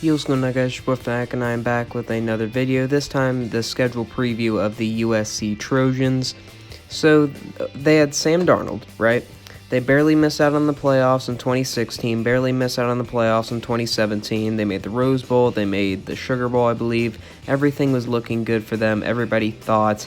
Yo, what's going on, guys? Your boy Fnac, and I'm back with another video. This time, the schedule preview of the USC Trojans. So, they had Sam Darnold, right? They barely missed out on the playoffs in 2016, barely missed out on the playoffs in 2017. They made the Rose Bowl, they made the Sugar Bowl, I believe. Everything was looking good for them. Everybody thought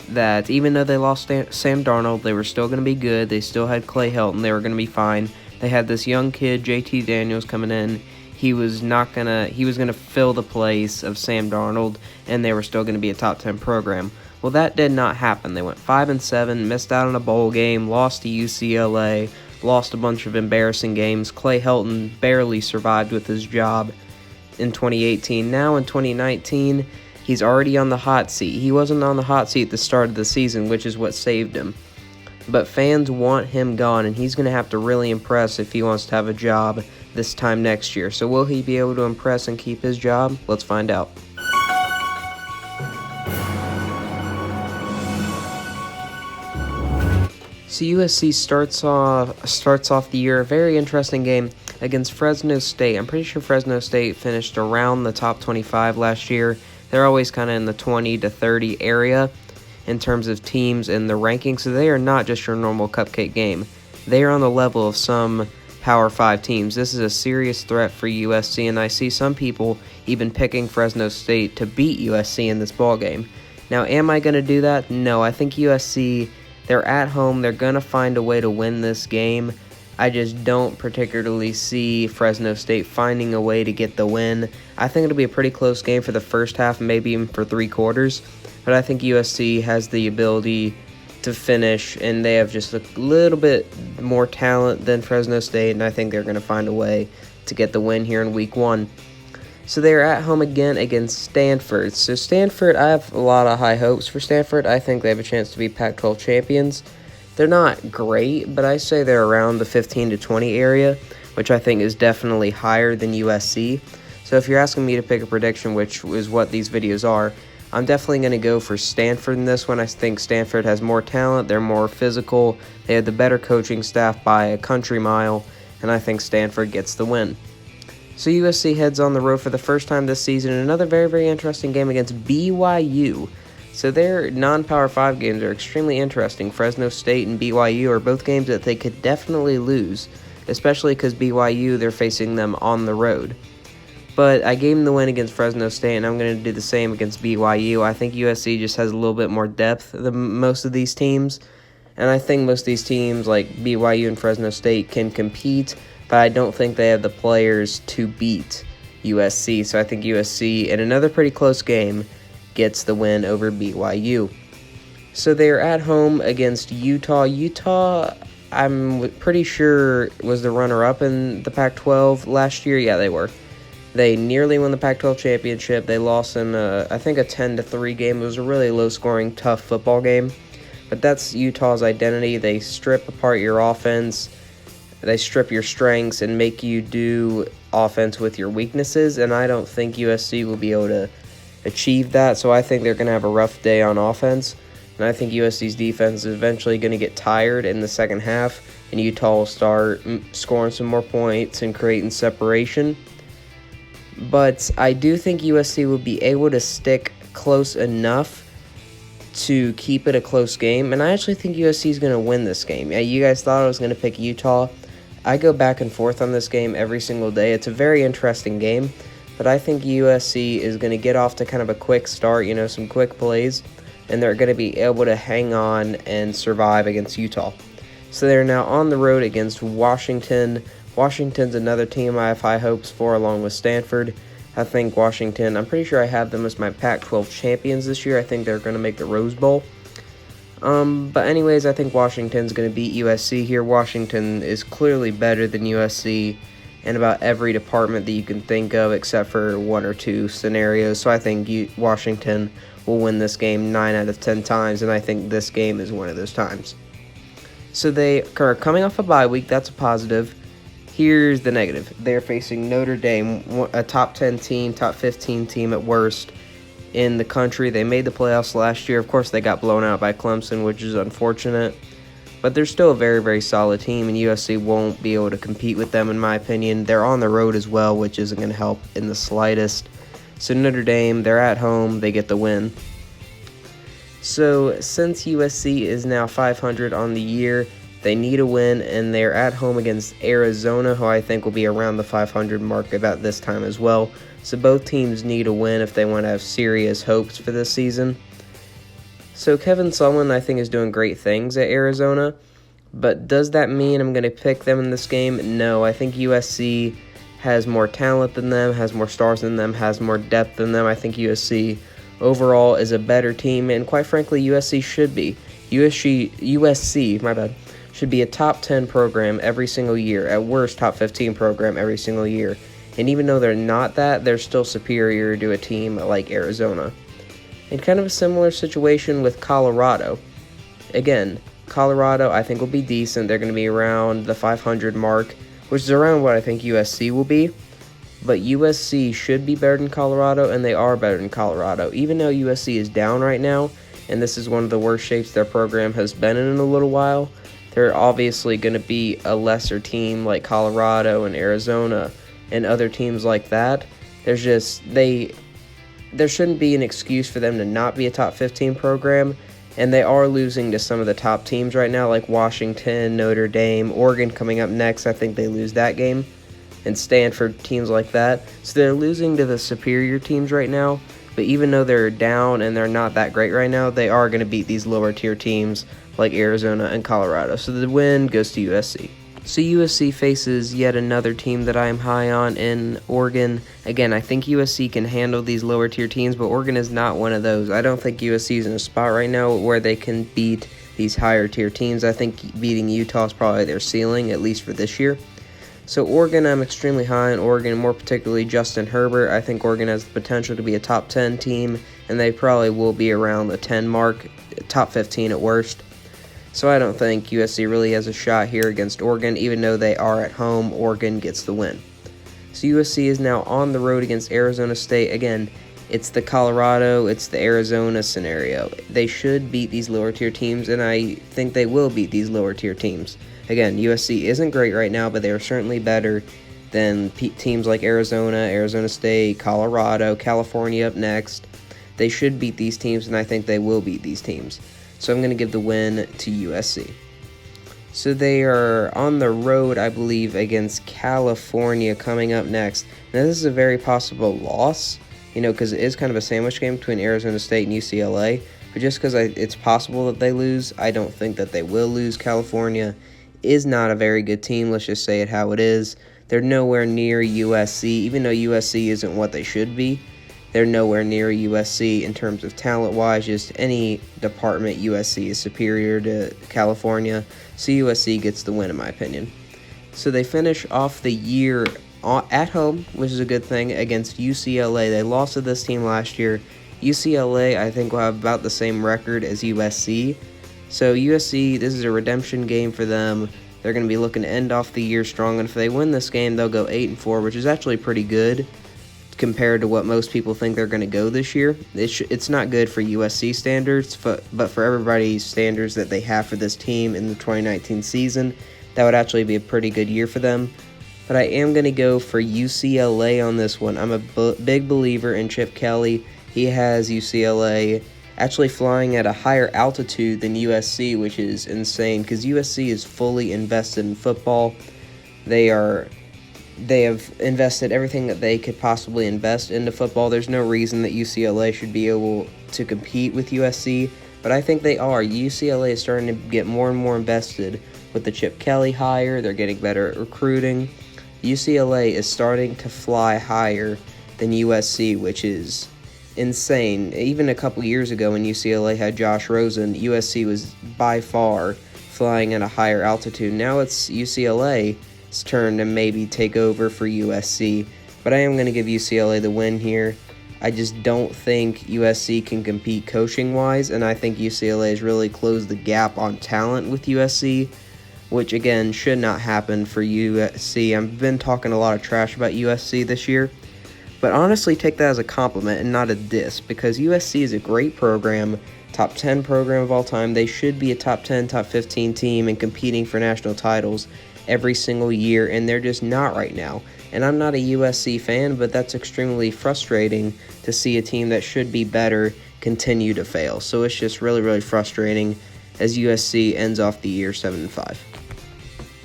that even though they lost Sam Darnold, they were still going to be good. They still had Helton, they were going to be fine. They had this young kid, JT Daniels, coming in. He was gonna fill the place of Sam Darnold, and they were still gonna be a top 10 program. Well, that did not happen. They went 5-7, missed out on a bowl game, lost to UCLA, lost a bunch of embarrassing games. Helton barely survived with his job in 2018. Now in 2019, he's already on the hot seat. He wasn't on the hot seat at the start of the season, which is what saved him. But fans want him gone, and he's going to have to really impress if he wants to have a job this time next year. So will he be able to impress and keep his job? Let's find out. So USC starts off the year, a very interesting game against Fresno State. I'm pretty sure Fresno State finished around the top 25 last year. They're always kind of in the 20 to 30 area in terms of teams in the rankings, so they are not just your normal cupcake game. They are on the level of some Power 5 teams. This is a serious threat for USC, and I see some people even picking Fresno State to beat USC in this ball game. Now, am I going to do that? No, I think USC, they're at home. They're going to find a way to win this game. I just don't particularly see Fresno State finding a way to get the win. I think it'll be a pretty close game for the first half, maybe even for 3 quarters. But I think USC has the ability to finish, and they have just a little bit more talent than Fresno State, and I think they're going to find a way to get the win here in Week 1. So they're at home again against Stanford. So Stanford, I have a lot of high hopes for Stanford. I think they have a chance to be Pac-12 champions. They're not great, but I say they're around the 15 to 20 area, which I think is definitely higher than USC. So if you're asking me to pick a prediction, which is what these videos are, I'm definitely going to go for Stanford in this one. I think Stanford has more talent, they're more physical, they have the better coaching staff by a country mile, and I think Stanford gets the win. So USC heads on the road for the first time this season in another very, very interesting game against BYU. So their non-Power 5 games are extremely interesting. Fresno State and BYU are both games that they could definitely lose, especially because BYU, they're facing them on the road. But I gave them the win against Fresno State, and I'm going to do the same against BYU. I think USC just has a little bit more depth than most of these teams. And I think most of these teams, like BYU and Fresno State, can compete, but I don't think they have the players to beat USC. So I think USC, in another pretty close game, gets the win over BYU. So they're at home against Utah. Utah, I'm pretty sure, was the runner-up in the Pac-12 last year. Yeah, they were. They nearly won the Pac-12 championship. They lost in, I think, a 10-3 game. It was a really low-scoring, tough football game. But that's Utah's identity. They strip apart your offense. They strip your strengths and make you do offense with your weaknesses. And I don't think USC will be able to achieve that. So I think they're going to have a rough day on offense. And I think USC's defense is eventually going to get tired in the second half. And Utah will start scoring some more points and creating separation. But I do think USC will be able to stick close enough to keep it a close game. And I actually think USC is going to win this game. Yeah, you guys thought I was going to pick Utah. I go back and forth on this game every single day. It's a very interesting game. But I think USC is going to get off to kind of a quick start, some quick plays. And they're going to be able to hang on and survive against Utah. So they're now on the road against Washington. Washington's another team I have high hopes for, along with Stanford. I think Washington, I'm pretty sure I have them as my Pac-12 champions this year. I think they're going to make the Rose Bowl. But anyways, I think Washington's going to beat USC here. Washington is clearly better than USC in about every department that you can think of, except for 1 or 2 scenarios. So I think Washington will win this game 9 out of 10 times, and I think this game is one of those times. So they are coming off a bye week. That's a positive. Here's the negative. They're facing Notre Dame, a top 10 team, top 15 team at worst in the country. They made the playoffs last year. Of course, they got blown out by Clemson, which is unfortunate. but they're still a very, very solid team, and USC won't be able to compete with them, in my opinion. They're on the road as well, which isn't going to help in the slightest. So Notre Dame, they're at home, they get the win. So since USC is now 500 on the year, they need a win, and they're at home against Arizona, who I think will be around the 500 mark about this time as well. So both teams need a win if they want to have serious hopes for this season. So Kevin Sumlin, I think, is doing great things at Arizona, but does that mean I'm going to pick them in this game? No, I think USC has more talent than them, has more stars than them, has more depth than them. I think USC overall is a better team, and quite frankly, USC should be. USC, my bad, should be a top 10 program every single year, at worst top 15 program every single year. And even though they're not that, they're still superior to a team like Arizona. And kind of a similar situation with Colorado. Again, Colorado I think will be decent. They're going to be around the 500 mark, which is around what I think USC will be. But USC should be better than Colorado, and they are better than Colorado. Even though USC is down right now, and this is one of the worst shapes their program has been in a little while, they're obviously going to be a lesser team like Colorado and Arizona and other teams like that. There shouldn't be an excuse for them to not be a top 15 program, and they are losing to some of the top teams right now, like Washington, Notre Dame, Oregon coming up next. I think they lose that game, and Stanford, teams like that. So they're losing to the superior teams right now, but even though they're down and they're not that great right now, they are going to beat these lower tier teams like Arizona and Colorado. So the win goes to USC. So USC faces yet another team that I am high on in Oregon. Again, I think USC can handle these lower tier teams, but Oregon is not one of those. I don't think USC is in a spot right now where they can beat these higher tier teams. I think beating Utah is probably their ceiling, at least for this year. So Oregon, I'm extremely high on Oregon, more particularly Justin Herbert. I think Oregon has the potential to be a top 10 team, and they probably will be around the 10 mark, top 15 at worst. So I don't think USC really has a shot here against Oregon. Even though they are at home, Oregon gets the win. So USC is now on the road against Arizona State. Again, it's the Colorado, it's the Arizona scenario. They should beat these lower tier teams, and I think they will beat these lower tier teams. Again, USC isn't great right now, but they are certainly better than teams like Arizona, Arizona State, Colorado, California up next. They should beat these teams, and I think they will beat these teams. So I'm going to give the win to USC. So they are on the road, I believe, against California coming up next. Now, this is a very possible loss, because it is kind of a sandwich game between Arizona State and UCLA. But just because it's possible that they lose, I don't think that they will lose. California is not a very good team. Let's just say it how it is. They're nowhere near USC, even though USC isn't what they should be. They're nowhere near USC in terms of talent-wise. Just any department, USC is superior to California. So USC gets the win, in my opinion. So they finish off the year at home, which is a good thing, against UCLA. They lost to this team last year. UCLA, I think, will have about the same record as USC. So USC, this is a redemption game for them. They're going to be looking to end off the year strong, and if they win this game, they'll go 8-4, which is actually pretty good compared to what most people think they're going to go this year. It's not good for USC standards, but for everybody's standards that they have for this team in the 2019 season, that would actually be a pretty good year for them. But I am going to go for UCLA on this one. I'm a big believer in Chip Kelly. He has UCLA actually flying at a higher altitude than USC, which is insane because USC is fully invested in football. They have invested everything that they could possibly invest into football. There's no reason that UCLA should be able to compete with USC, but I think they are. UCLA is starting to get more and more invested with the Chip Kelly hire. They're getting better at recruiting. UCLA is starting to fly higher than USC, which is insane. Even a couple years ago when UCLA had Josh Rosen, USC was by far flying at a higher altitude. Now it's UCLA's turn to maybe take over for USC, but I am going to give UCLA the win here. I just don't think USC can compete coaching-wise, and I think UCLA has really closed the gap on talent with USC, which, again, should not happen for USC. I've been talking a lot of trash about USC this year, but honestly take that as a compliment and not a diss, because USC is a great program. top 10 program of all time. They should be a top 10, top 15 team and competing for national titles every single year, and they're just not right now. And I'm not a USC fan, but that's extremely frustrating to see a team that should be better continue to fail. So it's just really, really frustrating as USC ends off the year 7-5.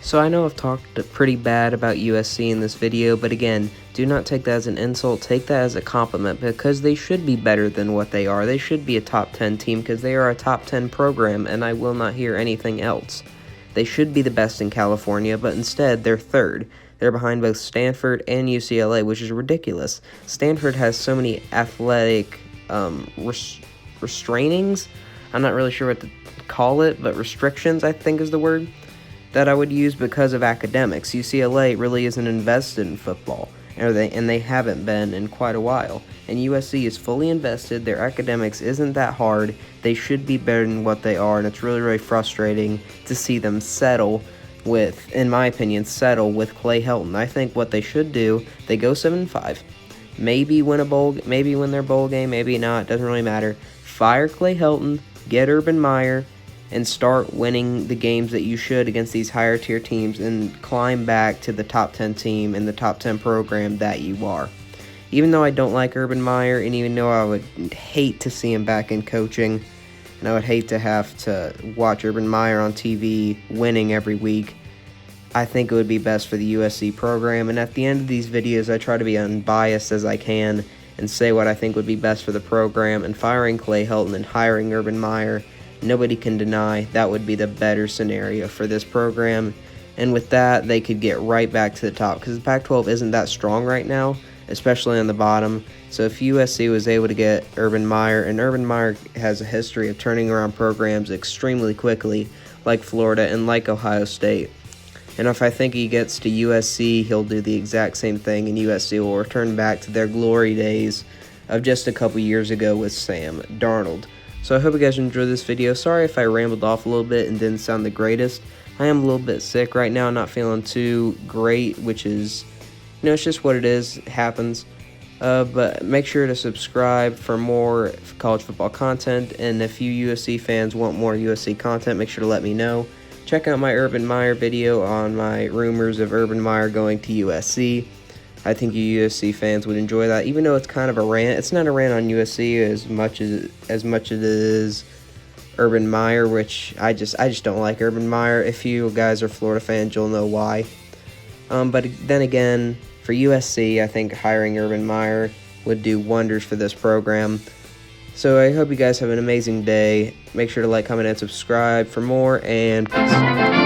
So I know I've talked pretty bad about USC in this video, but again, do not take that as an insult, take that as a compliment, because they should be better than what they are. They should be a top 10 team because they are a top 10 program, and I will not hear anything else. They should be the best in California, but instead they're third. They're behind both Stanford and UCLA, which is ridiculous. Stanford has so many athletic restrainings. I'm not really sure what to call it, but restrictions, I think, is the word that I would use because of academics. UCLA really isn't invested in football, and they haven't been in quite a while. And USC is fully invested. Their academics isn't that hard. They should be better than what they are, and it's really, really frustrating to see them settle with, in my opinion, Clay Helton. I think what they should do, they go 7-5, maybe win their bowl game, maybe not, doesn't really matter. Fire Clay Helton, get Urban Meyer, and start winning the games that you should against these higher tier teams and climb back to the top 10 team and the top 10 program that you are. Even though I don't like Urban Meyer, and even though I would hate to see him back in coaching, and I would hate to have to watch Urban Meyer on TV winning every week, I think it would be best for the USC program. And at the end of these videos, I try to be unbiased as I can and say what I think would be best for the program, and firing Clay Helton and hiring Urban Meyer, nobody can deny that would be the better scenario for this program. And with that, they could get right back to the top, because the Pac-12 isn't that strong right now, especially on the bottom. So if USC was able to get Urban Meyer, and Urban Meyer has a history of turning around programs extremely quickly, like Florida and like Ohio State. And if I think he gets to USC, he'll do the exact same thing, and USC will return back to their glory days of just a couple years ago with Sam Darnold. So I hope you guys enjoyed this video. Sorry if I rambled off a little bit and didn't sound the greatest. I am a little bit sick right now, not feeling too great, which is, it's just what it is. It happens. But make sure to subscribe for more college football content. And if you USC fans want more USC content, make sure to let me know. Check out my Urban Meyer video on my rumors of Urban Meyer going to USC. I think you USC fans would enjoy that, even though it's kind of a rant. It's not a rant on USC as much as it is Urban Meyer, which I just don't like Urban Meyer. If you guys are Florida fans, you'll know why. But then again, for USC, I think hiring Urban Meyer would do wonders for this program. So I hope you guys have an amazing day. Make sure to like, comment, and subscribe for more, and peace.